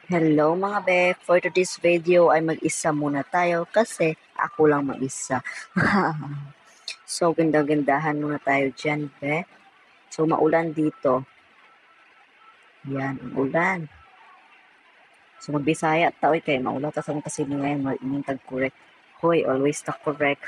Hello mga be, for today's video ay mag-isa muna tayo kasi ako lang mag-isa. So ganda-gandahan muna tayo dyan be. So maulan dito. Yan, ang ulan. So magbisaya tayo kay maulan kasi ngayon mag-ining tag-correct. Hoy, always ta correct.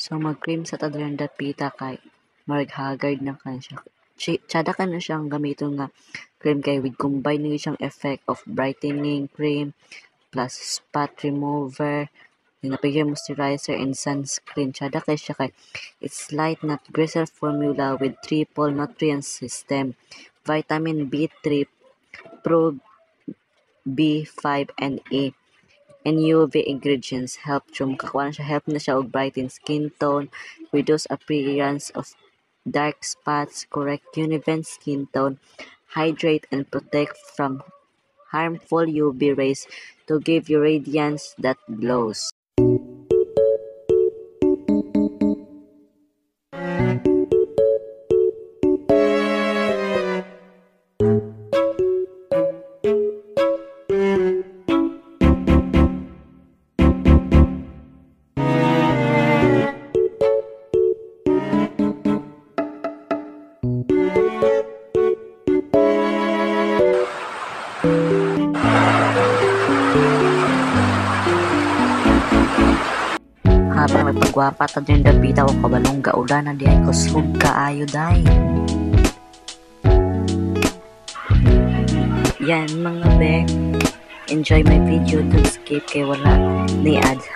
So mag-cream sa tadran dapita kay haggard na kan siya. Tsada ka na siyang gamiton nga cream kay with combine ni siyang effect of brightening cream plus spot remover, napigyan moisturizer and sunscreen. Tsada kay siya kay it's light not gristle formula with triple nutrient system, vitamin B3, pro B5 and A, and UV ingredients help help na siya og brighten skin tone, reduce appearance of dark spots, correct uneven skin tone, hydrate and protect from harmful UV rays to give you radiance that glows. Habang nagpagwapa ta din dapita o kabalong gaulan na diay kusog kaayo day. Yan mga be, enjoy my video, don't skip kay wala ni ads.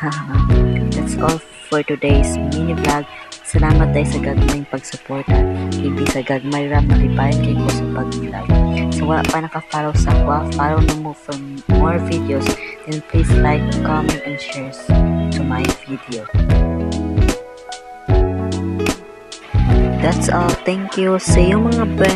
That's all for today's mini vlog. Salamat tayo sa gagmayng pagsuporta. Hindi sa gagmay ram matipayan kay ko sa pag-vlog. So wala pa naka-follow sa kwa, follow na mo for more videos. Then please like, comment, and share to my video. That's all. Thank you. See you mga be.